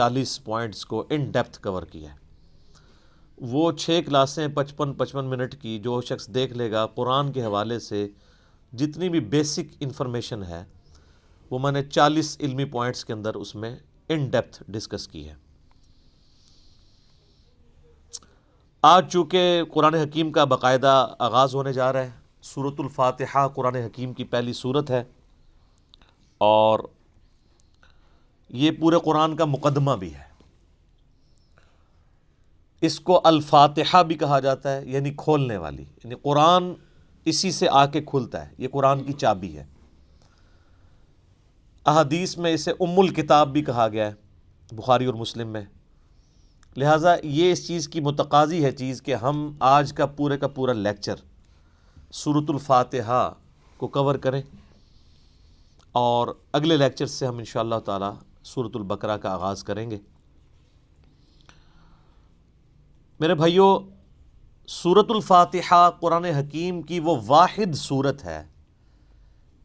40 points کو in depth کور کیا ہے۔ وہ 6 کلاسیں 55 منٹ کی جو شخص دیکھ لے گا، قرآن کے حوالے سے جتنی بھی بیسک انفارمیشن ہے وہ میں نے 40 علمی پوائنٹس کے اندر اس میں ان ڈیپتھ ڈسکس کی ہے۔ آج چونکہ قرآن حکیم کا باقاعدہ آغاز ہونے جا رہا ہے، سورۃ الفاتحہ قرآن حکیم کی پہلی سورت ہے، اور یہ پورے قرآن کا مقدمہ بھی ہے۔ اس کو الفاتحہ بھی کہا جاتا ہے، یعنی کھولنے والی، یعنی قرآن اسی سے آ کے کھلتا ہے، یہ قرآن کی چابی ہے۔ احادیث میں اسے ام الکتاب بھی کہا گیا ہے، بخاری اور مسلم میں۔ لہٰذا یہ اس چیز کی متقاضی ہے چیز کہ ہم آج کا پورا لیکچر سورۃ الفاتحہ کو کور کریں، اور اگلے لیکچر سے ہم انشاءاللہ تعالی سورۃ البقرہ کا آغاز کریں گے۔ میرے بھائیو، سورۃ الفاتحہ قرآن حکیم کی وہ واحد سورت ہے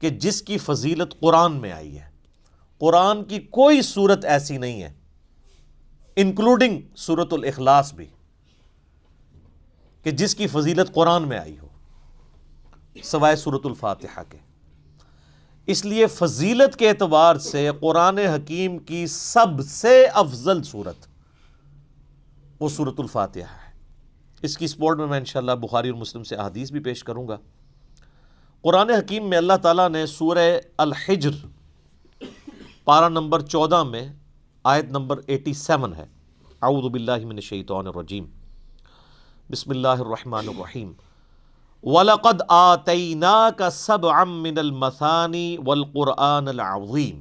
کہ جس کی فضیلت قرآن میں آئی ہے۔ قرآن کی کوئی سورت ایسی نہیں ہے، انکلوڈنگ سورۃ الاخلاص بھی، کہ جس کی فضیلت قرآن میں آئی ہو سوائے سورۃ الفاتحہ کے۔ اس لیے فضیلت کے اعتبار سے قرآن حکیم کی سب سے افضل سورت وہ سورۃ الفاتحہ ہے۔ اس کی سپورٹ میں انشاءاللہ بخاری اور مسلم سے احادیث بھی پیش کروں گا۔ قرآن حکیم میں اللہ تعالیٰ نے سورہ الحجر پارہ نمبر 14 میں آیت نمبر 87 ہے، اعوذ باللہ من الشیطان الرجیم، بسم اللہ الرحمن الرحیم، وَلَقَدْ آتَيْنَاكَ سَبْعًا مِّنَ الْمَثَانِي وَالْقُرْآنَ الْعَظِيمِ،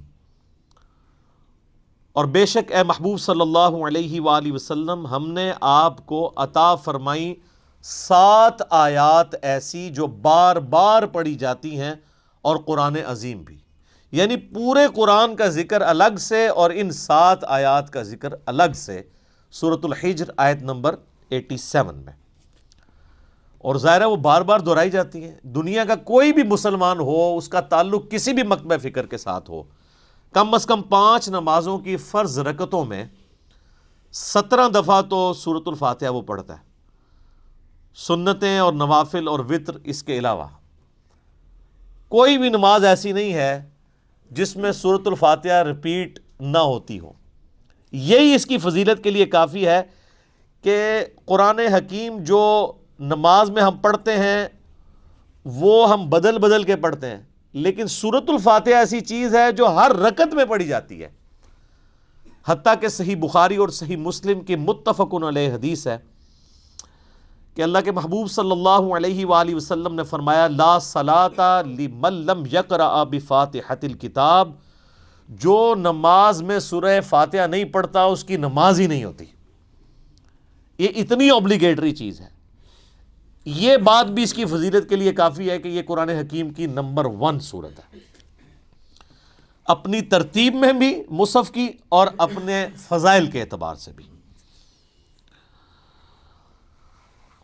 اور بے شک اے محبوب صلی اللہ علیہ وآلہ وسلم ہم نے آپ کو عطا فرمائی 7 آیات ایسی جو بار بار پڑھی جاتی ہیں، اور قرآن عظیم بھی، یعنی پورے قرآن کا ذکر الگ سے اور ان 7 آیات کا ذکر الگ سے سورۃ الحجر آیت نمبر 87 میں۔ اور ظاہر ہے وہ بار بار دہرائی جاتی ہیں۔ دنیا کا کوئی بھی مسلمان ہو، اس کا تعلق کسی بھی مکتبہ فکر کے ساتھ ہو، کم از کم 5 نمازوں کی فرض رکعتوں میں 17 دفعہ تو سورۃ الفاتحہ وہ پڑھتا ہے، سنتیں اور نوافل اور وتر اس کے علاوہ۔ کوئی بھی نماز ایسی نہیں ہے جس میں سورۃ الفاتحہ ریپیٹ نہ ہوتی ہو۔ یہی اس کی فضیلت کے لیے کافی ہے کہ قرآن حکیم جو نماز میں ہم پڑھتے ہیں وہ ہم بدل بدل کے پڑھتے ہیں، لیکن سورۃ الفاتحہ ایسی چیز ہے جو ہر رکعت میں پڑھی جاتی ہے۔ حتیٰ کہ صحیح بخاری اور صحیح مسلم کی متفق علیہ حدیث ہے کہ اللہ کے محبوب صلی اللہ علیہ وآلہ وسلم نے فرمایا، لا صلاۃ لمن لم یقرأ بفاتحۃ الکتاب، جو نماز میں سورہ فاتحہ نہیں پڑھتا اس کی نماز ہی نہیں ہوتی۔ یہ اتنی اوبلیگیٹری چیز ہے۔ یہ بات بھی اس کی فضیلت کے لیے کافی ہے کہ یہ قرآن حکیم کی نمبر 1 سورت ہے، اپنی ترتیب میں بھی مصحف کی اور اپنے فضائل کے اعتبار سے بھی۔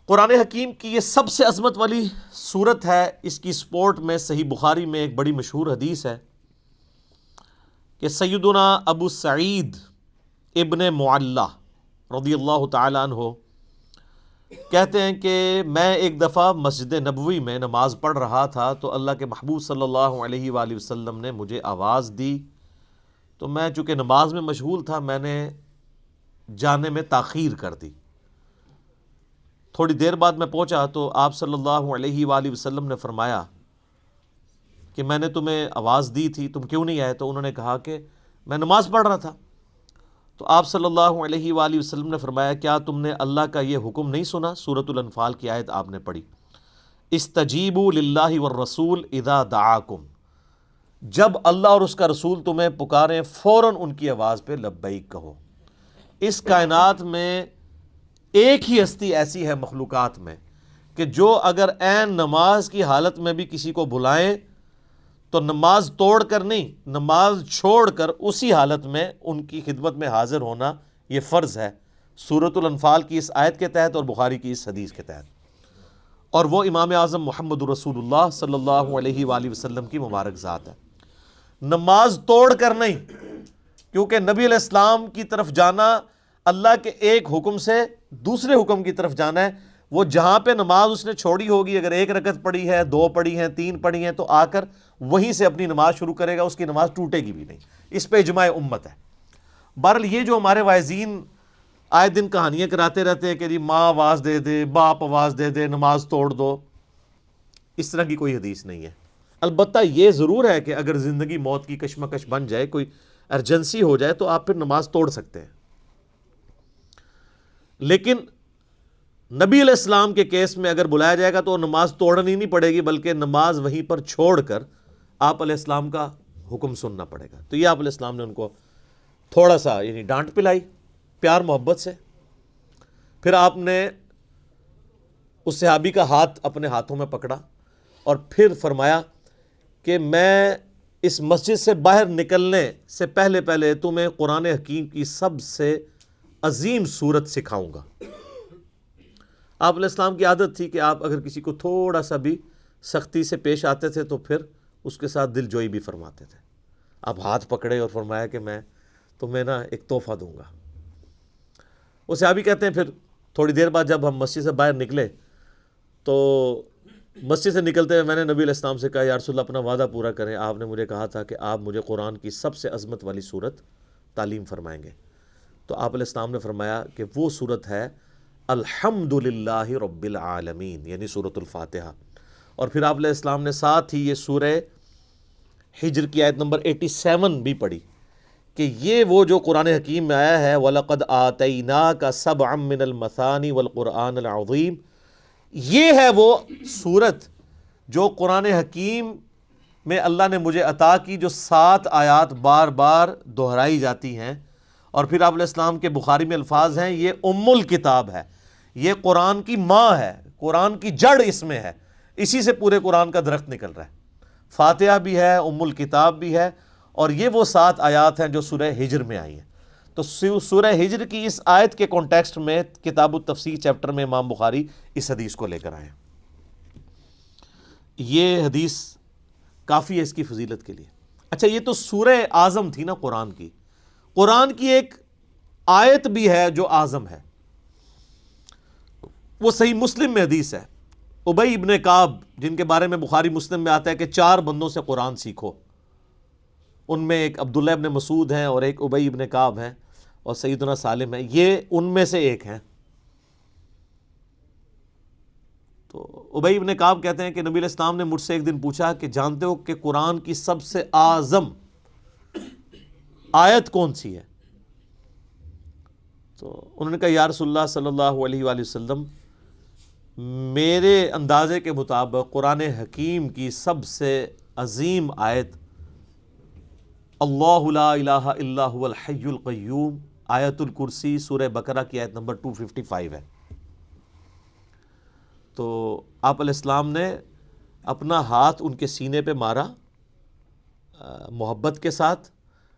قرآن حکیم کی یہ سب سے عظمت والی سورت ہے۔ اس کی سپورٹ میں صحیح بخاری میں ایک بڑی مشہور حدیث ہے کہ سیدنا ابو سعید ابن معلہ رضی اللہ تعالی عنہ کہتے ہیں کہ میں ایک دفعہ مسجد نبوی میں نماز پڑھ رہا تھا تو اللہ کے محبوب صلی اللہ علیہ وآلہ وسلم نے مجھے آواز دی، تو میں چونکہ نماز میں مشغول تھا میں نے جانے میں تاخیر کر دی۔ تھوڑی دیر بعد میں پہنچا تو آپ صلی اللہ علیہ وآلہ وسلم نے فرمایا کہ میں نے تمہیں آواز دی تھی، تم کیوں نہیں آئے؟ تو انہوں نے کہا کہ میں نماز پڑھ رہا تھا۔ تو آپ صلی اللہ علیہ وآلہ وسلم نے فرمایا، کیا تم نے اللہ کا یہ حکم نہیں سنا؟ سورۃ الانفال کی آیت آپ نے پڑھی، استجیبوا للہ والرسول اذا دعاکم، جب اللہ اور اس کا رسول تمہیں پکاریں فوراً ان کی آواز پہ لبیک کہو۔ اس کائنات میں ایک ہی ہستی ایسی ہے مخلوقات میں کہ جو اگر عین نماز کی حالت میں بھی کسی کو بلائیں تو نماز توڑ کر نہیں، نماز چھوڑ کر اسی حالت میں ان کی خدمت میں حاضر ہونا یہ فرض ہے، سورۃ الانفال کی اس آیت کے تحت اور بخاری کی اس حدیث کے تحت، اور وہ امام اعظم محمد رسول اللہ صلی اللہ علیہ وآلہ وسلم کی مبارک ذات ہے۔ نماز توڑ کر نہیں، کیونکہ نبی علیہ السلام کی طرف جانا اللہ کے ایک حکم سے دوسرے حکم کی طرف جانا ہے. وہ جہاں پہ نماز اس نے چھوڑی ہوگی، اگر 1 رکعت پڑھی ہے، 2 پڑھی ہیں، 3 پڑھی ہیں، تو آ کر وہیں سے اپنی نماز شروع کرے گا، اس کی نماز ٹوٹے گی بھی نہیں. اس پہ اجماع امت ہے. بہرحال یہ جو ہمارے واعظین آئے دن کہانیاں کراتے رہتے ہیں کہ جی ماں آواز دے دے، باپ آواز دے دے، نماز توڑ دو، اس طرح کی کوئی حدیث نہیں ہے. البتہ یہ ضرور ہے کہ اگر زندگی موت کی کشمکش بن جائے، کوئی ایمرجنسی ہو جائے، تو آپ پھر نماز توڑ سکتے ہیں. لیکن نبی علیہ السلام کے کیس میں اگر بلایا جائے گا تو نماز توڑنی نہیں پڑے گی، بلکہ نماز وہیں پر چھوڑ کر آپ علیہ السلام کا حکم سننا پڑے گا. تو یہ آپ علیہ السلام نے ان کو تھوڑا سا یعنی ڈانٹ پلائی پیار محبت سے. پھر آپ نے اس صحابی کا ہاتھ اپنے ہاتھوں میں پکڑا اور پھر فرمایا کہ میں اس مسجد سے باہر نکلنے سے پہلے تمہیں قرآن حکیم کی سب سے عظیم صورت سکھاؤں گا. آپ علیہ السلام کی عادت تھی کہ آپ اگر کسی کو تھوڑا سا بھی سختی سے پیش آتے تھے تو پھر اس کے ساتھ دل جوئی بھی فرماتے تھے. آپ ہاتھ پکڑے اور فرمایا کہ میں تمہیں ایک تحفہ دوں گا. وہ صحابی کہتے ہیں پھر تھوڑی دیر بعد جب ہم مسجد سے باہر نکلے تو مسجد سے نکلتے ہوئے میں نے نبی علیہ السلام سے کہا یا رسول اللہ اپنا وعدہ پورا کریں، آپ نے مجھے کہا تھا کہ آپ مجھے قرآن کی سب سے عظمت والی صورت تعلیم فرمائیں گے. تو آپ علیہ السلام نے فرمایا کہ وہ صورت ہے الحمدللہ رب العالمین، یعنی سورۃ الفاتحہ. اور پھر آپ علیہ السلام نے ساتھ ہی یہ سورہ ہجر کی آیت نمبر 87 بھی پڑھی کہ یہ وہ جو قرآن حکیم میں آیا ہے وَلَقَدْ آتَيْنَاكَ سَبْعًا مِّنَ الْمَثَانِ وَالْقُرْآنَ الْعَظِيمِ، یہ ہے وہ صورت جو قرآن حکیم میں اللہ نے مجھے عطا کی، جو 7 آیات بار بار دہرائی جاتی ہیں. اور پھر آپ علیہ السلام کے بخاری میں الفاظ ہیں یہ ام الکتاب ہے، یہ قرآن کی ماں ہے، قرآن کی جڑ اس میں ہے، اسی سے پورے قرآن کا درخت نکل رہا ہے. فاتحہ بھی ہے، ام الکتاب بھی ہے، اور یہ وہ 7 آیات ہیں جو سورہ ہجر میں آئی ہیں. تو سورہ ہجر کی اس آیت کے کانٹیکسٹ میں کتاب التفسیر چیپٹر میں امام بخاری اس حدیث کو لے کر آئے ہیں. یہ حدیث کافی ہے اس کی فضیلت کے لیے. اچھا یہ تو سورہ اعظم تھی نا قرآن کی. قرآن کی ایک آیت بھی ہے جو اعظم ہے، وہ صحیح مسلم میں حدیث ہے. ابی ابن کعب جن کے بارے میں بخاری مسلم میں آتا ہے کہ 4 بندوں سے قرآن سیکھو، ان میں ایک عبداللہ ابن مسعود ہیں اور ایک ابی ابن کعب ہیں اور سیدنا سالم ہیں، یہ ان میں سے ایک ہیں. تو ابی ابن کعب کہتے ہیں کہ نبی علیہ السلام نے مجھ سے ایک دن پوچھا کہ جانتے ہو کہ قرآن کی سب سے اعظم آیت کون سی ہے؟ تو انہوں نے کہا یا رسول اللہ صلی اللہ علیہ وآلہ وسلم میرے اندازے کے مطابق قرآن حکیم کی سب سے عظیم آیت اللہ لا الہ الا هو الحی القیوم آیت الکرسی سورہ بقرہ کی آیت نمبر 255 ہے. تو آپ علیہ السلام نے اپنا ہاتھ ان کے سینے پہ مارا محبت کے ساتھ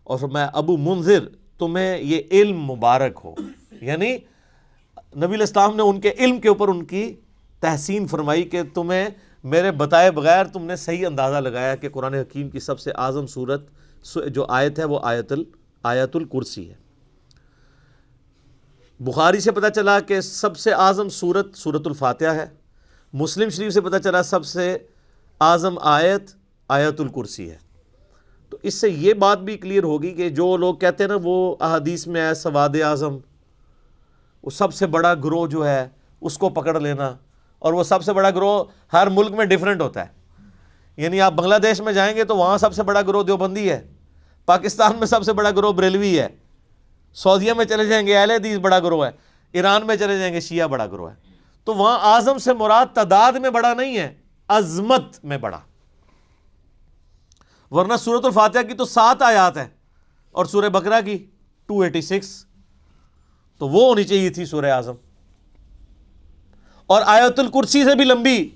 اور فرمایا ابو منذر تمہیں یہ علم مبارک ہو. یعنی نبی علیہ السلام نے ان کے علم کے اوپر ان کی تحسین فرمائی کہ تمہیں میرے بتائے بغیر تم نے صحیح اندازہ لگایا کہ قرآن حکیم کی سب سے اعظم صورت جو آیت ہے وہ آیت الکرسی ہے. بخاری سے پتہ چلا کہ سب سے اعظم صورت سورۃ الفاتحہ ہے. مسلم شریف سے پتہ چلا سب سے اعظم آیت الکرسی ہے. تو اس سے یہ بات بھی کلیئر ہوگی کہ جو لوگ کہتے ہیں نا وہ احادیث میں ہے سواد اعظم، وہ سب سے بڑا گروہ جو ہے اس کو پکڑ لینا، اور وہ سب سے بڑا گروہ ہر ملک میں ڈیفرنٹ ہوتا ہے. یعنی آپ بنگلہ دیش میں جائیں گے تو وہاں سب سے بڑا گروہ دیوبندی ہے، پاکستان میں سب سے بڑا گروہ بریلوی ہے، سعودیہ میں چلے جائیں گے اہل حدیث بڑا گروہ ہے، ایران میں چلے جائیں گے شیعہ بڑا گروہ ہے. تو وہاں اعظم سے مراد تعداد میں بڑا نہیں ہے، عظمت میں بڑا. ورنہ سورۃ الفاتحہ کی تو 7 آیات ہیں اور سورہ بقرہ کی 286، تو وہ ہونی چاہیے تھی سورہ اعظم. اور آیت الکرسی سے بھی لمبی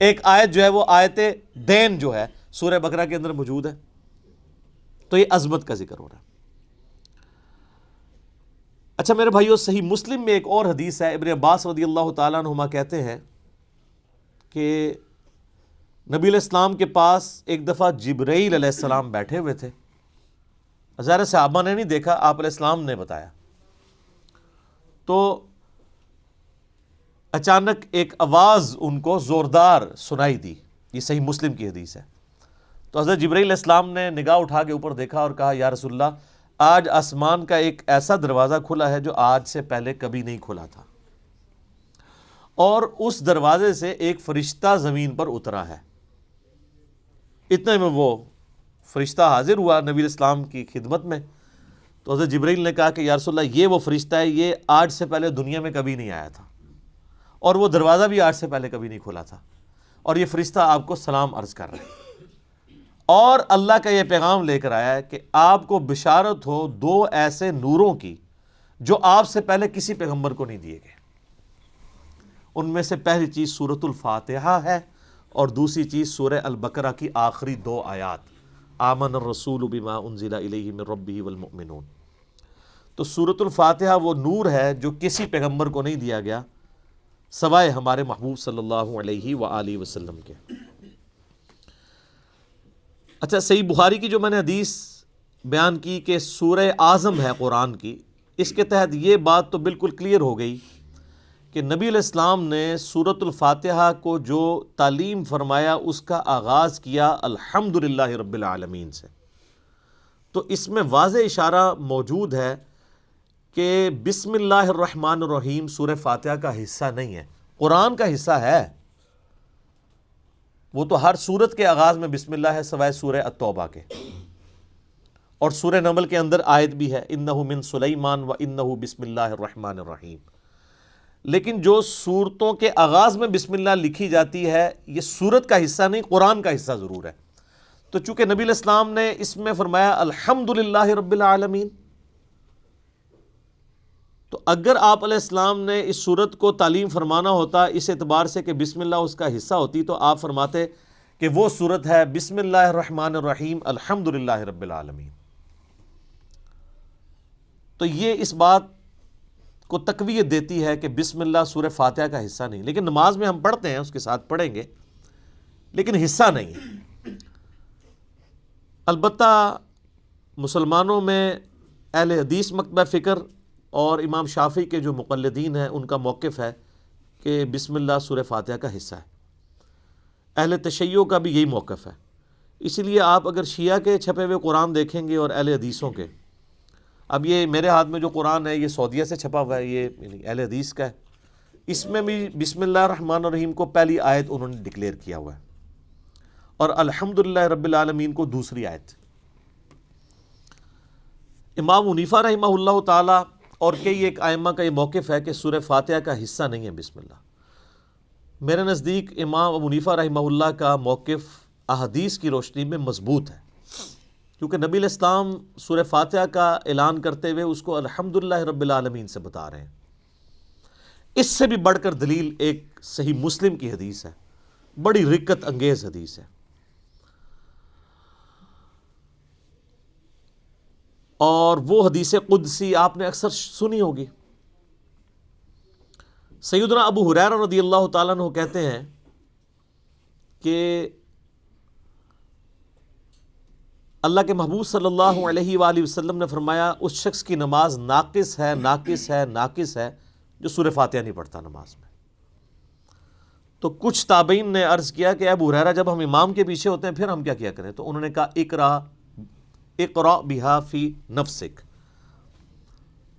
ایک آیت جو ہے وہ آیت دین جو ہے سورہ بقرہ کے اندر موجود ہے. تو یہ عظمت کا ذکر ہو رہا ہے. اچھا میرے بھائیو صحیح مسلم میں ایک اور حدیث ہے. ابن عباس رضی اللہ تعالیٰ عنہما کہتے ہیں کہ نبی علیہ السلام کے پاس ایک دفعہ جبرائیل علیہ السلام بیٹھے ہوئے تھے ظاہر صحابہ نے نہیں دیکھا، آپ علیہ السلام نے بتایا۔ تو اچانک ایک آواز ان کو زوردار سنائی دی، یہ صحیح مسلم کی حدیث ہے۔ تو حضرت جبرائیل علیہ السلام نے نگاہ اٹھا کے اوپر دیکھا اور کہا یا رسول اللہ، آج آسمان کا ایک ایسا دروازہ کھلا ہے جو آج سے پہلے کبھی نہیں کھلا تھا، اور اس دروازے سے ایک فرشتہ زمین پر اترا ہے۔ اتنے میں وہ فرشتہ حاضر ہوا نبی علیہ السلام کی خدمت میں۔ تو حضرت جبرائیل نے کہا کہ یا رسول اللہ، یہ وہ فرشتہ ہے، یہ آج سے پہلے دنیا میں کبھی نہیں آیا تھا، اور وہ دروازہ بھی آج سے پہلے کبھی نہیں کھلا تھا، اور یہ فرشتہ آپ کو سلام عرض کر رہا ہے، اور اللہ کا یہ پیغام لے کر آیا ہے کہ آپ کو بشارت ہو دو ایسے نوروں کی جو آپ سے پہلے کسی پیغمبر کو نہیں دیے گئے۔ ان میں سے پہلی چیز سورۃ الفاتحہ ہے، اور دوسری چیز سورہ البقرہ کی آخری 2 آیات، آمن الرسول بما انزل الیہ من ربہ والمؤمنون۔ تو سورۃ الفاتحہ وہ نور ہے جو کسی پیغمبر کو نہیں دیا گیا سوائے ہمارے محبوب صلی اللہ علیہ وآلہ وسلم کے۔ اچھا، صحیح بخاری کی جو میں نے حدیث بیان کی کہ سورہ اعظم ہے قرآن کی، اس کے تحت یہ بات تو بالکل کلیئر ہو گئی کہ نبی علیہ السلام نے سورۃ الفاتحہ کو جو تعلیم فرمایا اس کا آغاز کیا الحمدللہ رب العالمین سے۔ تو اس میں واضح اشارہ موجود ہے کہ بسم اللہ الرحمن الرحیم سورہ فاتحہ کا حصہ نہیں ہے، قرآن کا حصہ ہے۔ وہ تو ہر سورت کے آغاز میں بسم اللہ ہے سوائے سورہ التوبہ کے، اور سورہ نمل کے اندر آیت بھی ہے انہ من سلیمان و انہ بسم اللہ الرحمن الرحیم۔ لیکن جو سورتوں کے آغاز میں بسم اللہ لکھی جاتی ہے یہ سورت کا حصہ نہیں، قرآن کا حصہ ضرور ہے۔ تو چونکہ نبی علیہ السلام نے اس میں فرمایا الحمدللہ رب العالمین، تو اگر آپ علیہ السلام نے اس سورت کو تعلیم فرمانا ہوتا اس اعتبار سے کہ بسم اللہ اس کا حصہ ہوتی، تو آپ فرماتے کہ وہ سورت ہے بسم اللہ الرحمن الرحیم الحمدللہ رب العالمین۔ تو یہ اس بات کو تقویت دیتی ہے کہ بسم اللہ سورہ فاتحہ کا حصہ نہیں، لیکن نماز میں ہم پڑھتے ہیں، اس کے ساتھ پڑھیں گے، لیکن حصہ نہیں ہے۔ البتہ مسلمانوں میں اہل حدیث مکتبہ فکر اور امام شافعی کے جو مقلدین ہیں ان کا موقف ہے کہ بسم اللہ سورہ فاتحہ کا حصہ ہے۔ اہل تشیع کا بھی یہی موقف ہے۔ اسی لیے آپ اگر شیعہ کے چھپے ہوئے قرآن دیکھیں گے اور اہل حدیثوں کے، اب یہ میرے ہاتھ میں جو قرآن ہے یہ سعودیہ سے چھپا ہوا ہے، یہ اہل حدیث کا ہے، اس میں بھی بسم اللہ الرحمن الرحیم کو پہلی آیت انہوں نے ڈکلیئر کیا ہوا ہے، اور الحمدللہ رب العالمین کو دوسری آیت۔ امام حنیفہ رحمہ اللہ تعالی اور کئی ایک ائمہ کا یہ موقف ہے کہ سورہ فاتحہ کا حصہ نہیں ہے بسم اللہ۔ میرے نزدیک امام ابو حنیفہ رحمہ اللہ کا موقف احادیث کی روشنی میں مضبوط ہے، کیونکہ نبی علیہ السلام سورہ فاتحہ کا اعلان کرتے ہوئے اس کو الحمدللہ رب العالمین سے بتا رہے ہیں۔ اس سے بھی بڑھ کر دلیل ایک صحیح مسلم کی حدیث ہے، بڑی رقت انگیز حدیث ہے، اور وہ حدیث قدسی آپ نے اکثر سنی ہوگی۔ سیدنا ابو ہریرہ رضی اللہ تعالیٰ عنہ کہتے ہیں کہ اللہ کے محبوب صلی اللہ علیہ وآلہ وسلم نے فرمایا اس شخص کی نماز ناقص ہے، ناقص ہے، ناقص ہے جو سورہ فاتحہ نہیں پڑھتا نماز میں۔ تو کچھ تابعین نے عرض کیا کہ ابو ہریرہ جب ہم امام کے پیچھے ہوتے ہیں پھر ہم کیا کریں؟ تو انہوں نے کہا اقرأ بہا فی نفسک،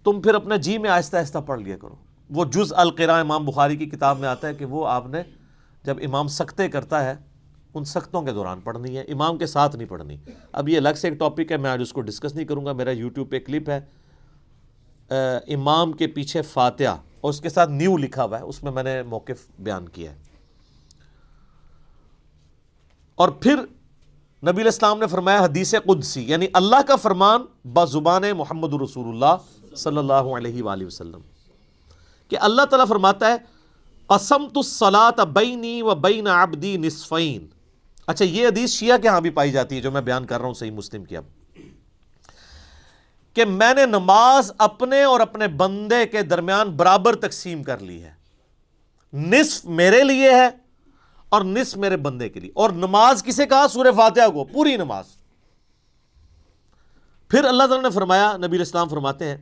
تم پھر اپنے جی میں آہستہ آہستہ پڑھ لیا کرو۔ وہ جز القراء امام بخاری کی کتاب میں آتا ہے کہ وہ آپ نے جب امام سکتے کرتا ہے ان سختوں کے دوران پڑھنی ہے، امام کے ساتھ نہیں پڑھنی۔ اب یہ الگ سے ایک ٹاپک ہے، میں آج اس کو ڈسکس نہیں کروں گا۔ میرا یوٹیوب پہ کلپ ہے امام کے پیچھے فاتحہ، اور اس کے ساتھ نیو لکھا ہوا ہے، اس میں نے موقف بیان کیا ہے۔ اور پھر نبی علیہ السلام نے فرمایا حدیث قدسی، یعنی اللہ کا فرمان بزبان محمد رسول اللہ صلی اللہ علیہ وآلہ وسلم، کہ اللہ تعالیٰ فرماتا ہے قسمت الصلاۃ بینی و بین عبدی نصفین۔ اچھا، یہ حدیث شیعہ کے ہاں بھی پائی جاتی ہے جو میں بیان کر رہا ہوں صحیح مسلم کی، اب کہ میں نے نماز اپنے اور اپنے بندے کے درمیان برابر تقسیم کر لی ہے، نصف میرے لیے ہے اور نصف میرے بندے کے لیے۔ اور نماز کسے کہا؟ سورہ فاتحہ کو، پوری نماز۔ پھر اللہ تعالیٰ نے فرمایا، نبی علیہ السلام فرماتے ہیں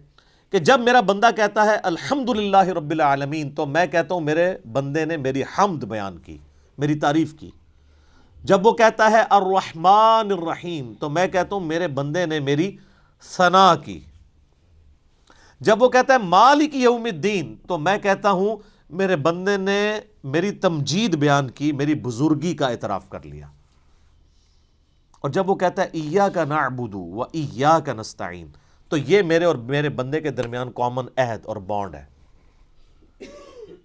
کہ جب میرا بندہ کہتا ہے الحمدللہ رب العالمین، تو میں کہتا ہوں میرے بندے نے میری حمد بیان کی، میری تعریف کی۔ جب وہ کہتا ہے الرحمن الرحیم، تو میں کہتا ہوں میرے بندے نے میری ثنا کی۔ جب وہ کہتا ہے مالک یوم الدین، تو میں کہتا ہوں میرے بندے نے میری تمجید بیان کی، میری بزرگی کا اعتراف کر لیا۔ اور جب وہ کہتا ہے ایاک نعبد و ایاک نستعین، تو یہ میرے اور میرے بندے کے درمیان کامن عہد اور بانڈ ہے۔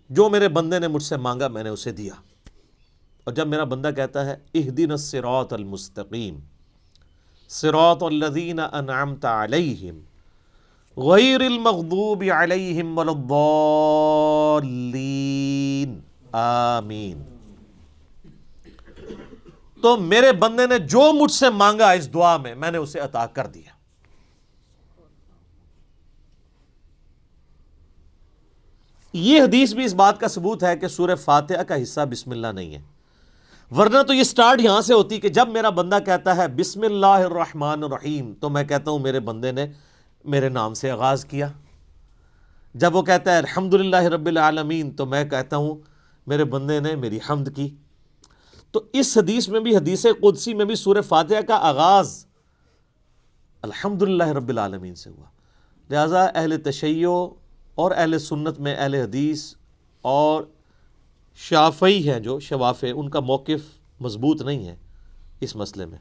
جو میرے بندے نے مجھ سے مانگا میں نے اسے دیا۔ اور جب میرا بندہ کہتا ہے اہدنا الصراط المستقیم صراط الذین انعمت علیہم غیر المغضوب علیہم ولا الضالین آمین، تو میرے بندے نے جو مجھ سے مانگا اس دعا میں نے اسے عطا کر دیا۔ یہ حدیث بھی اس بات کا ثبوت ہے کہ سورہ فاتحہ کا حصہ بسم اللہ نہیں ہے، ورنہ تو یہ سٹارٹ یہاں سے ہوتی کہ جب میرا بندہ کہتا ہے بسم اللہ الرحمن الرحیم، تو میں کہتا ہوں میرے بندے نے میرے نام سے آغاز کیا۔ جب وہ کہتا ہے الحمدللہ رب العالمین، تو میں کہتا ہوں میرے بندے نے میری حمد کی۔ تو اس حدیث میں بھی، حدیث قدسی میں بھی، سورہ فاتحہ کا آغاز الحمدللہ رب العالمین سے ہوا۔ لہٰذا اہل تشیع اور اہل سنت میں اہل حدیث اور شافعی ہیں جو شوافع، ان کا موقف مضبوط نہیں ہے اس مسئلے میں۔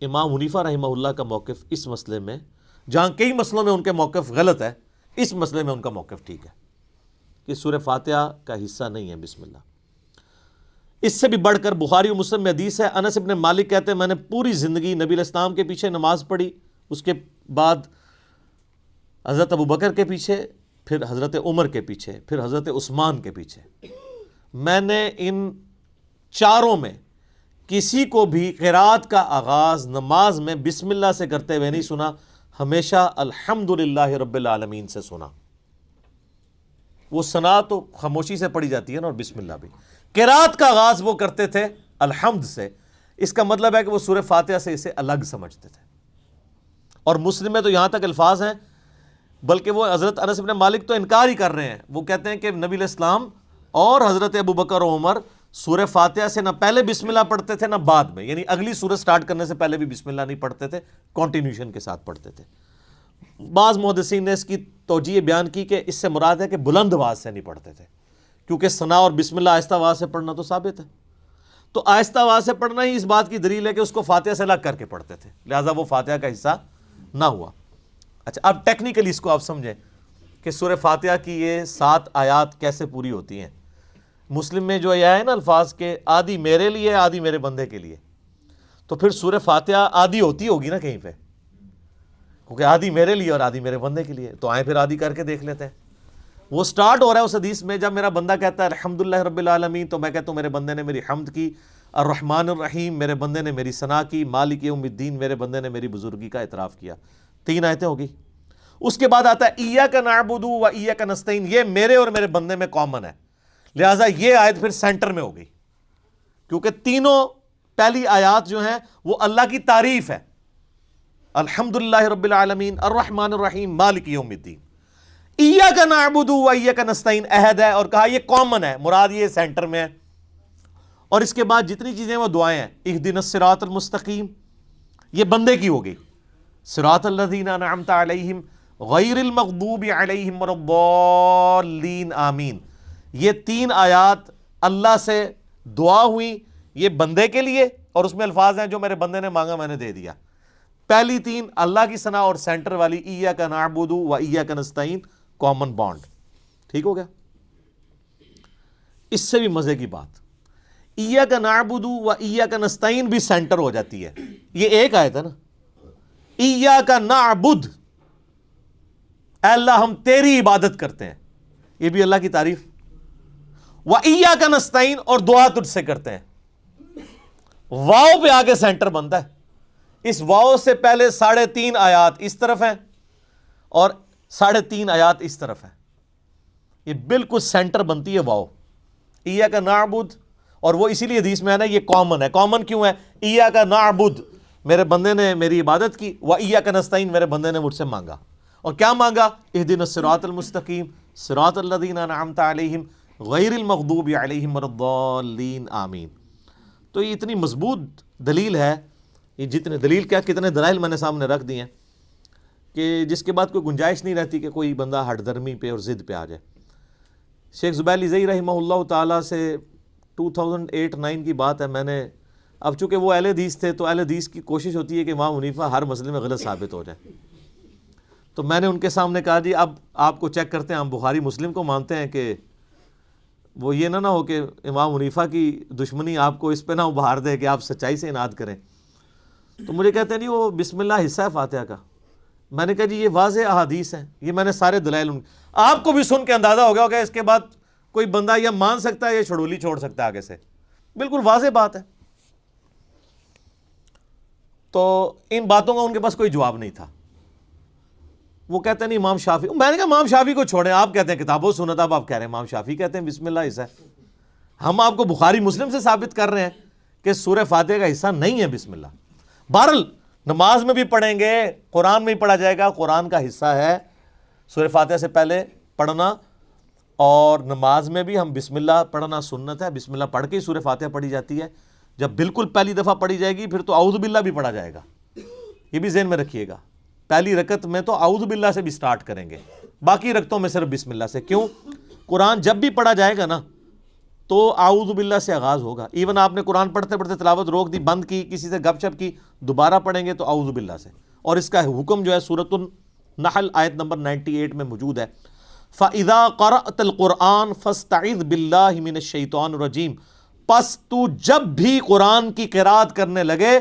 امام حنیفہ رحمہ اللہ کا موقف اس مسئلے میں، جہاں کئی مسئلوں میں ان کے موقف غلط ہے، اس مسئلے میں ان کا موقف ٹھیک ہے کہ سورہ فاتحہ کا حصہ نہیں ہے بسم اللہ۔ اس سے بھی بڑھ کر بخاری و مسلم میں حدیث ہے، انس ابن مالک کہتے ہیں میں نے پوری زندگی نبی علیہ السلام کے پیچھے نماز پڑھی، اس کے بعد حضرت ابوبکر کے پیچھے، پھر حضرت عمر کے پیچھے، پھر حضرت عثمان کے پیچھے۔ میں نے ان چاروں میں کسی کو بھی قرات کا آغاز نماز میں بسم اللہ سے کرتے ہوئے نہیں سنا، ہمیشہ الحمدللہ رب العالمین سے سنا۔ وہ ثنا تو خاموشی سے پڑھی جاتی ہے نا، اور بسم اللہ بھی۔ قرات کا آغاز وہ کرتے تھے الحمد سے، اس کا مطلب ہے کہ وہ سورہ فاتحہ سے اسے الگ سمجھتے تھے۔ اور مسلم میں تو یہاں تک الفاظ ہیں، بلکہ وہ حضرت انس بن مالک تو انکار ہی کر رہے ہیں، وہ کہتے ہیں کہ نبی علیہ السلام اور حضرت ابوبکر و عمر سورہ فاتحہ سے نہ پہلے بسم اللہ پڑھتے تھے نہ بعد میں، یعنی اگلی سورہ سٹارٹ کرنے سے پہلے بھی بسم اللہ نہیں پڑھتے تھے، کنٹینیوشن کے ساتھ پڑھتے تھے۔ بعض محدثین نے اس کی توجیہ بیان کی کہ اس سے مراد ہے کہ بلند آواز سے نہیں پڑھتے تھے، کیونکہ ثنا اور بسم اللہ آہستہ آواز سے پڑھنا تو ثابت ہے، تو آہستہ آواز سے پڑھنا ہی اس بات کی دلیل ہے کہ اس کو فاتحہ سے الگ کر کے پڑھتے تھے، لہٰذا وہ فاتحہ کا حصہ نہ ہوا۔ اچھا، اب ٹیکنیکلی اس کو آپ سمجھیں کہ سورہ فاتحہ کی یہ 7 آیات کیسے پوری ہوتی ہیں۔ مسلم میں جو یہ ہے نا الفاظ کے آدھی میرے لیے آدھی میرے بندے کے لیے، تو پھر سورہ فاتحہ آدھی ہوتی ہوگی نا کہیں پہ، کیونکہ آدھی میرے لیے اور آدھی میرے بندے کے لیے، تو آئیں پھر آدھی کر کے دیکھ لیتے ہیں۔ وہ سٹارٹ ہو رہا ہے اس حدیث میں، جب میرا بندہ کہتا ہے الحمدللہ رب العالمین، تو میں کہتا ہوں میرے بندے نے میری حمد کی، الرحمن الرحیم میرے بندے نے میری ثنا کی، مالک یوم الدین میرے بندے نے میری بزرگی کا اعتراف کیا۔ 3 آیتیں ہوگی۔ اس کے بعد آتا ہے ایاک نعبد و ایاک نستعین، یہ میرے اور میرے بندے میں کامن ہے، لہٰذا یہ آیت پھر سینٹر میں ہوگی، کیونکہ تینوں پہلی آیات جو ہیں وہ اللہ کی تعریف ہے، الحمدللہ رب العالمین، الرحمن الرحیم، مالک یوم الدین۔ ایاک نعبد و ایاک نستعین عہد ہے، اور کہا یہ کامن ہے، مراد یہ سینٹر میں ہے۔ اور اس کے بعد جتنی چیزیں وہ دعائیں ہیں، اہدنا الصراط المستقیم، یہ بندے کی ہوگی، صراط الذین انعمت علیہم غیر المغضوب علیہم ولا الضالین آمین، یہ 3 آیات اللہ سے دعا ہوئی، یہ بندے کے لیے، اور اس میں الفاظ ہیں جو میرے بندے نے مانگا میں نے دے دیا۔ پہلی 3 اللہ کی ثنا، اور سینٹر والی ایاک نعبد و ایاک نستعین کامن بانڈ۔ ٹھیک ہو گیا؟ اس سے بھی مزے کی بات، ایاک نعبد و ایاک نستعین بھی سینٹر ہو جاتی ہے، یہ ایک آیت ہے نا، ایاک نعبد، اے اللہ ہم تیری عبادت کرتے ہیں، یہ بھی اللہ کی تعریف، و ایاک نستعین، اور دعا تجھ سے کرتے ہیں۔ واو پہ آگے سینٹر بنتا ہے، اس واو سے پہلے 3.5 آیات اس طرف ہیں اور 3.5 آیات اس طرف ہیں، یہ بالکل سینٹر بنتی ہے واو، ایاک نعبد، اور وہ اسی لیے حدیث میں ہے نا یہ کامن ہے۔ کامن کیوں ہے؟ ایاک نعبد، میرے بندے نے میری عبادت کی، وَإِيَّاكَ نَسْتَعِينُ میرے بندے نے مجھ سے مانگا، اور کیا مانگا؟ اهْدِنَا الصِّرَاطَ الْمُسْتَقِيمَ صِرَاطَ الَّذِينَ أَنْعَمْتَ عَلَيْهِمْ غَيْرِ الْمَغْضُوبِ عَلَيْهِمْ وَلَا الضَّالِّينَ آمین۔ تو یہ اتنی مضبوط دلیل ہے، یہ جتنے دلیل کیا کتنے دلائل میں نے سامنے رکھ دیے ہیں کہ جس کے بعد کوئی گنجائش نہیں رہتی کہ کوئی بندہ ہٹ درمی پہ اور ضد پہ آ جائے۔ شیخ زبیر علیزئی رحمہ اللہ تعالیٰ سے 2008-9 کی بات ہے، میں نے اب چونکہ وہ اہل حدیث تھے تو اہل حدیث کی کوشش ہوتی ہے کہ امام حنیفہ ہر مسئلے میں غلط ثابت ہو جائے، تو میں نے ان کے سامنے کہا جی اب آپ کو چیک کرتے ہیں، ہم بخاری مسلم کو مانتے ہیں کہ وہ یہ نہ ہو کہ امام حنیفہ کی دشمنی آپ کو اس پہ نہ ابھار دے کہ آپ سچائی سے اناد کریں۔ تو مجھے کہتے ہیں نہیں وہ بسم اللہ حصہ ہے فاتحہ کا۔ میں نے کہا جی یہ واضح احادیث ہیں، یہ میں نے سارے دلائل آپ کو بھی سن کے اندازہ ہو گیا ہوگا اس کے بعد کوئی بندہ یا مان سکتا ہے یا چھڑولی چھوڑ سکتا ہے آگے سے، بالکل واضح بات ہے۔ تو ان باتوں کا ان کے پاس کوئی جواب نہیں تھا۔ وہ کہتے ہیں نہیں امام شافعی، میں نے کہا امام شافعی کو چھوڑیں، آپ کہتے ہیں کتاب و سنت، اب آپ کہہ رہے ہیں امام شافعی کہتے ہیں بسم اللہ حصہ ہے۔ ہم آپ کو بخاری مسلم سے ثابت کر رہے ہیں کہ سورہ فاتحہ کا حصہ نہیں ہے بسم اللہ۔ بہرحال نماز میں بھی پڑھیں گے، قرآن میں بھی پڑھا جائے گا، قرآن کا حصہ ہے سورہ فاتحہ سے پہلے پڑھنا، اور نماز میں بھی ہم بسم اللہ پڑھنا سنت ہے، بسم اللہ پڑھ کے ہی سورہ فاتحہ پڑھی جاتی ہے۔ جب بالکل پہلی دفعہ پڑھی جائے گی پھر تو اعوذ باللہ بھی پڑھا جائے گا، یہ بھی ذہن میں رکھیے گا۔ پہلی رکعت میں تو اعوذ باللہ سے بھی سٹارٹ کریں گے، باقی رکعتوں میں صرف بسم اللہ سے۔ کیوں؟ قرآن جب بھی پڑھا جائے گا نا تو اعوذ باللہ سے آغاز ہوگا۔ ایون آپ نے قرآن پڑھتے پڑھتے تلاوت روک دی، بند کی، کسی سے گپ شپ کی، دوبارہ پڑھیں گے تو اعوذ باللہ سے۔ اور اس کا حکم جو ہے سورۃ النحل آیت نمبر 98 میں موجود ہے، فَإِذَا قَرَأْتَ الْقُرْآنَ فَاسْتَعِذْ بِاللَّهِ مِنَ الشَّيْطَانِ الرَّجِيمِ، پس تو جب بھی قرآن کی قرات کرنے لگے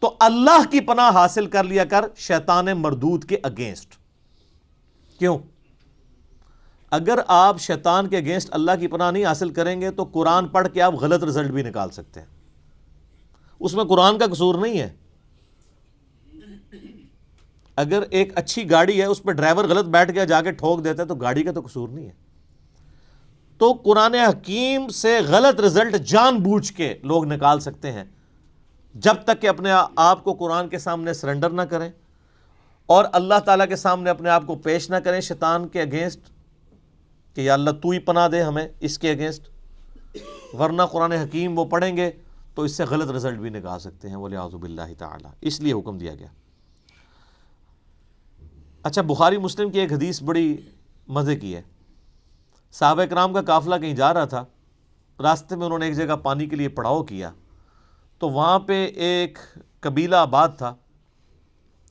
تو اللہ کی پناہ حاصل کر لیا کر شیطان مردود کے اگینسٹ۔ کیوں؟ اگر آپ شیطان کے اگینسٹ اللہ کی پناہ نہیں حاصل کریں گے تو قرآن پڑھ کے آپ غلط رزلٹ بھی نکال سکتے ہیں، اس میں قرآن کا قصور نہیں ہے۔ اگر ایک اچھی گاڑی ہے اس پہ ڈرائیور غلط بیٹھ گیا جا کے ٹھوک دیتا ہے تو گاڑی کا تو قصور نہیں ہے۔ تو قرآن حکیم سے غلط رزلٹ جان بوجھ کے لوگ نکال سکتے ہیں، جب تک کہ اپنے آپ کو قرآن کے سامنے سرنڈر نہ کریں اور اللہ تعالیٰ کے سامنے اپنے آپ کو پیش نہ کریں شیطان کے اگینسٹ کہ یا اللہ تو ہی پناہ دے ہمیں اس کے اگینسٹ، ورنہ قرآن حکیم وہ پڑھیں گے تو اس سے غلط رزلٹ بھی نکال سکتے ہیں، وَلِعَوْذُ بِاللَّهِ تعالیٰ۔ اس لیے حکم دیا گیا۔ اچھا، بخاری مسلم کی ایک حدیث بڑی مزے کی ہے۔ صحابہ کرام کا قافلہ کہیں جا رہا تھا، راستے میں انہوں نے ایک جگہ پانی کے لیے پڑاؤ کیا، تو وہاں پہ ایک قبیلہ آباد تھا،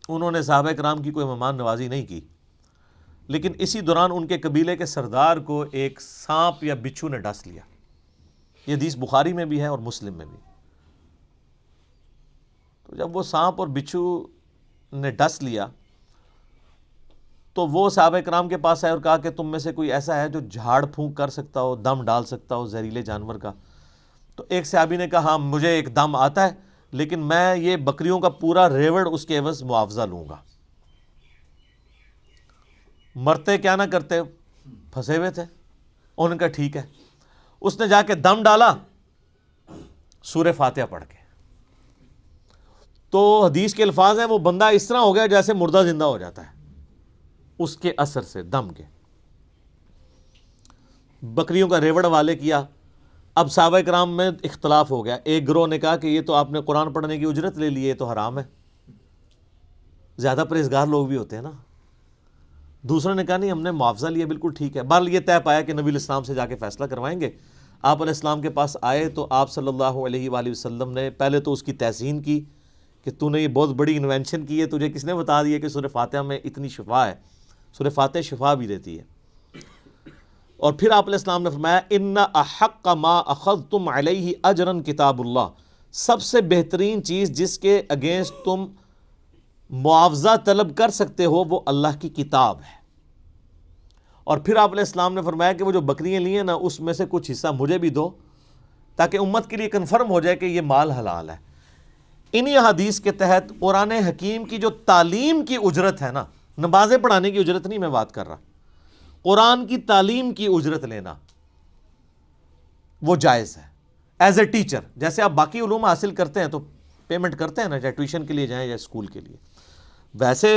انہوں نے صحابہ کرام کی کوئی مہمان نوازی نہیں کی، لیکن اسی دوران ان کے قبیلے کے سردار کو ایک سانپ یا بچھو نے ڈس لیا۔ یہ حدیث بخاری میں بھی ہے اور مسلم میں بھی۔ تو جب وہ سانپ اور بچھو نے ڈس لیا تو وہ صحابہ کرام کے پاس آئے اور کہا کہ تم میں سے کوئی ایسا ہے جو جھاڑ پھونک کر سکتا ہو، دم ڈال سکتا ہو زہریلے جانور کا؟ تو ایک صحابی نے کہا ہاں مجھے ایک دم آتا ہے، لیکن میں یہ بکریوں کا پورا ریوڑ اس کے عوض معاوضہ لوں گا۔ مرتے کیا نہ کرتے، پھنسے ہوئے تھے، انہوں نے کہا ٹھیک ہے۔ اس نے جا کے دم ڈالا سورہ فاتحہ پڑھ کے، تو حدیث کے الفاظ ہیں وہ بندہ اس طرح ہو گیا جیسے مردہ زندہ ہو جاتا ہے اس کے اثر سے، دم کے۔ بکریوں کا ریوڑ والے کیا۔ اب صحابہ کرام میں اختلاف ہو گیا، ایک گروہ نے کہا کہ یہ تو آپ نے قرآن پڑھنے کی اجرت لے لی ہے، یہ تو حرام ہے، زیادہ پرہیزگار لوگ بھی ہوتے ہیں نا۔ دوسروں نے کہا نہیں ہم نے معاوضہ لیا، بالکل ٹھیک ہے۔ بہرحال یہ طے پایا کہ نبی علیہ السلام سے جا کے فیصلہ کروائیں گے۔ آپ علیہ السلام کے پاس آئے تو آپ صلی اللہ علیہ وآلہ وسلم نے پہلے تو اس کی تحسین کی کہ تو نے یہ بہت بڑی انوینشن کی ہے، تجھے کس نے بتا دیا کہ سورہ فاتحہ میں اتنی شفا ہے؟ سورہ فاتحہ شفا بھی دیتی ہے۔ اور پھر آپ علیہ السلام نے فرمایا ان احق ما اخذتم علیہ اجرا کتاب اللہ، سب سے بہترین چیز جس کے اگینسٹ تم معاوضہ طلب کر سکتے ہو وہ اللہ کی کتاب ہے۔ اور پھر آپ علیہ السلام نے فرمایا کہ وہ جو بکریاں لی ہیں نا اس میں سے کچھ حصہ مجھے بھی دو تاکہ امت کے لیے کنفرم ہو جائے کہ یہ مال حلال ہے۔ انہی حدیث کے تحت قرآن حکیم کی جو تعلیم کی اجرت ہے نا، نمازیں پڑھانے کی اجرت نہیں میں بات کر رہا، قرآن کی تعلیم کی اجرت لینا وہ جائز ہے ایز اے ٹیچر۔ جیسے آپ باقی علوم حاصل کرتے ہیں تو پیمنٹ کرتے ہیں نا، چاہے ٹیوشن کے لیے جائیں یا اسکول کے لیے. ویسے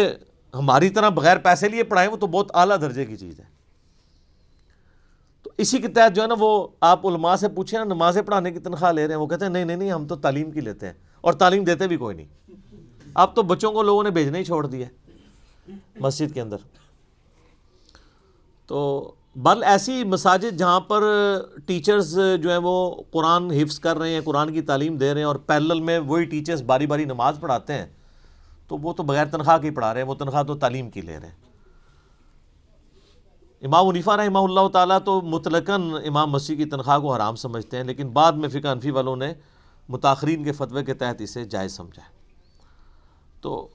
ہماری طرح بغیر پیسے لیے پڑھائیں وہ تو بہت اعلیٰ درجے کی چیز ہے. تو اسی کے تحت جو ہے نا وہ آپ علماء سے پوچھیں نا نمازیں پڑھانے کی تنخواہ لے رہے ہیں، وہ کہتے ہیں نہیں نہیں نہیں ہم تو تعلیم کی لیتے ہیں، اور تعلیم دیتے بھی کوئی نہیں. اب تو بچوں کو لوگوں نے بھیجنا ہی چھوڑ دیا مسجد کے اندر. تو بل ایسی مساجد جہاں پر ٹیچرز جو ہیں وہ قرآن حفظ کر رہے ہیں، قرآن کی تعلیم دے رہے ہیں، اور پیرلل میں وہی ٹیچرز باری باری نماز پڑھاتے ہیں، تو وہ تو بغیر تنخواہ کے پڑھا رہے ہیں، وہ تنخواہ تو تعلیم کی لے رہے ہیں. امام حنیفہ رحمہ اللہ تعالیٰ تو مطلقاً امام مسیح کی تنخواہ کو حرام سمجھتے ہیں، لیکن بعد میں فقہ حنفی والوں نے متاخرین کے فتوے کے تحت اسے جائز سمجھا ہے. تو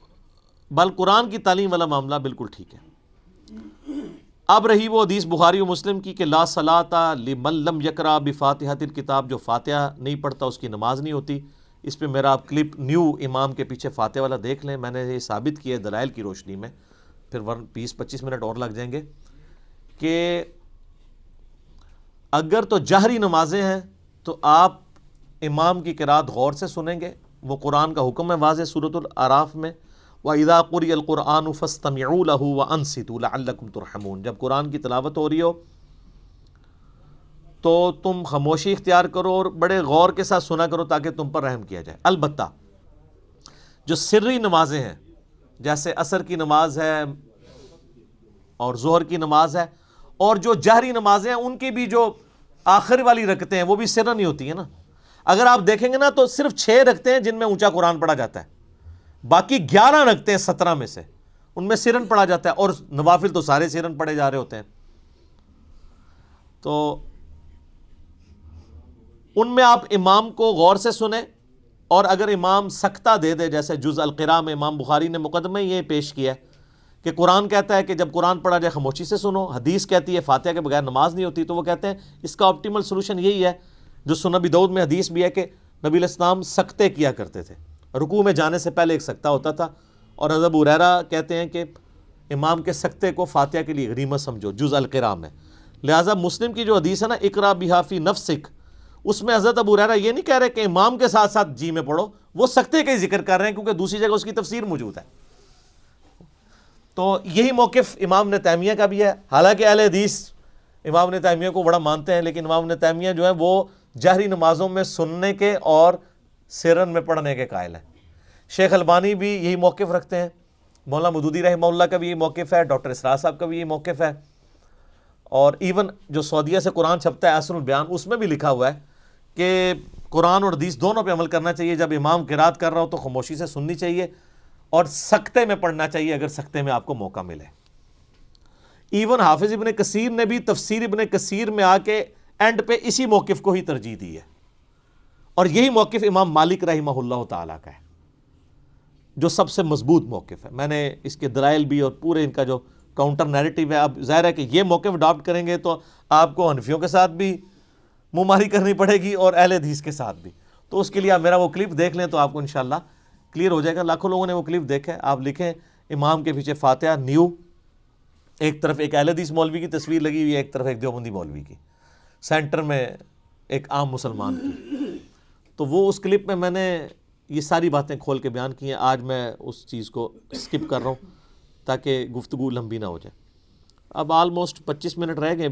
بل قرآن کی تعلیم والا معاملہ بالکل ٹھیک ہے. اب رہی وہ حدیث بخاری و مسلم کی کہ لا صلاۃ لمن لم یقرأ بفاتحۃ الکتاب، جو فاتحہ نہیں پڑھتا اس کی نماز نہیں ہوتی. اس پہ میرا آپ کلپ نیو امام کے پیچھے فاتحہ والا دیکھ لیں، میں نے یہ ثابت کیا ہے دلائل کی روشنی میں، پھر 20-25 منٹ اور لگ جائیں گے، کہ اگر تو جہری نمازیں ہیں تو آپ امام کی قرات غور سے سنیں گے، وہ قرآن کا حکم ہے واضح سورۃ الاعراف میں، وَإِذَا قُرِئَ الْقُرْآنُ فَاسْتَمِعُوا لَهُ وَأَنصِتُوا لَعَلَّكُمْ تُرْحَمُونَ. جب قرآن کی تلاوت ہو رہی ہو تو تم خاموشی اختیار کرو اور بڑے غور کے ساتھ سنا کرو تاکہ تم پر رحم کیا جائے. البتہ جو سری نمازیں ہیں جیسے عصر کی نماز ہے اور ظہر کی نماز ہے، اور جو جہری نمازیں ہیں ان کی بھی جو آخر والی رکعتیں ہیں وہ بھی سرن ہی ہوتی ہیں نا. اگر آپ دیکھیں گے نا تو صرف 6 رکعتیں ہیں جن میں اونچا قرآن پڑھا جاتا ہے، باقی 11 رکعتیں ہیں 17 میں سے ان میں سرن پڑھا جاتا ہے، اور نوافل تو سارے سرن پڑھے جا رہے ہوتے ہیں. تو ان میں آپ امام کو غور سے سنیں، اور اگر امام سکتہ دے دے، جیسے جز القراء میں امام بخاری نے مقدمہ یہ پیش کیا ہے کہ قرآن کہتا ہے کہ جب قرآن پڑھا جائے خاموشی سے سنو، حدیث کہتی ہے فاتحہ کے بغیر نماز نہیں ہوتی، تو وہ کہتے ہیں اس کا آپٹیمل سولوشن یہی ہے جو سنن ابی داؤد میں حدیث بھی ہے کہ نبی علیہ السلام سکتے کیا کرتے تھے، رکوع میں جانے سے پہلے ایک سکتہ ہوتا تھا، اور حضرت ابو ہریرہ کہتے ہیں کہ امام کے سکتے کو فاتحہ کے لیے غنیمت سمجھو جز القراء میں. لہٰذا مسلم کی جو حدیث ہے نا اقرا بہا فی نفسک، اس میں حضرت ابو ہریرہ یہ نہیں کہہ رہے کہ امام کے ساتھ ساتھ جی میں پڑھو، وہ سکتے کا ہی ذکر کر رہے ہیں کیونکہ دوسری جگہ اس کی تفسیر موجود ہے. تو یہی موقف امام ابن تیمیہ کا بھی ہے، حالانکہ اہل حدیث امام ابن تیمیہ کو بڑا مانتے ہیں، لیکن امام ابن تیمیہ جو ہے وہ جہری نمازوں میں سننے کے اور سرن میں پڑھنے کے قائل ہیں. شیخ البانی بھی یہی موقف رکھتے ہیں، مولانا مودودی رحمہ اللہ کا بھی یہ موقف ہے، ڈاکٹر اسرار صاحب کا بھی یہ موقف ہے، اور ایون جو سعودیہ سے قرآن چھپتا ہے احسن البیان، اس میں بھی لکھا ہوا ہے کہ قرآن اور حدیث دونوں پہ عمل کرنا چاہیے. جب امام قرات کر رہا ہو تو خاموشی سے سننی چاہیے، اور سکتے میں پڑھنا چاہیے اگر سکتے میں آپ کو موقع ملے. ایون حافظ ابن کثیر نے بھی تفسیر ابن کثیر میں آ کے اینڈ پہ اسی موقف کو ہی ترجیح دی ہے، اور یہی موقف امام مالک رحمہ اللہ تعالیٰ کا ہے جو سب سے مضبوط موقف ہے. میں نے اس کے دلائل بھی اور پورے ان کا جو کاؤنٹر نیریٹو ہے، اب ظاہر ہے کہ یہ موقف اڈاپٹ کریں گے تو آپ کو حنفیوں کے ساتھ بھی منہ ماری کرنی پڑے گی اور اہل حدیث کے ساتھ بھی. تو اس کے لیے آپ میرا وہ کلپ دیکھ لیں تو آپ کو انشاءاللہ کلیئر ہو جائے گا. لاکھوں لوگوں نے وہ کلپ دیکھا ہے. آپ لکھیں امام کے پیچھے فاتحہ نیو، ایک طرف ایک اہل حدیث مولوی کی تصویر لگی ہوئی ہے، ایک طرف ایک دیوبندی مولوی کی، سینٹر میں ایک عام مسلمان کی. تو وہ اس کلپ میں نے یہ ساری باتیں کھول کے بیان کی ہیں. آج میں اس چیز کو سکپ کر رہا ہوں تاکہ گفتگو لمبی نہ ہو جائے. اب آلموسٹ 25 منٹ رہ گئے.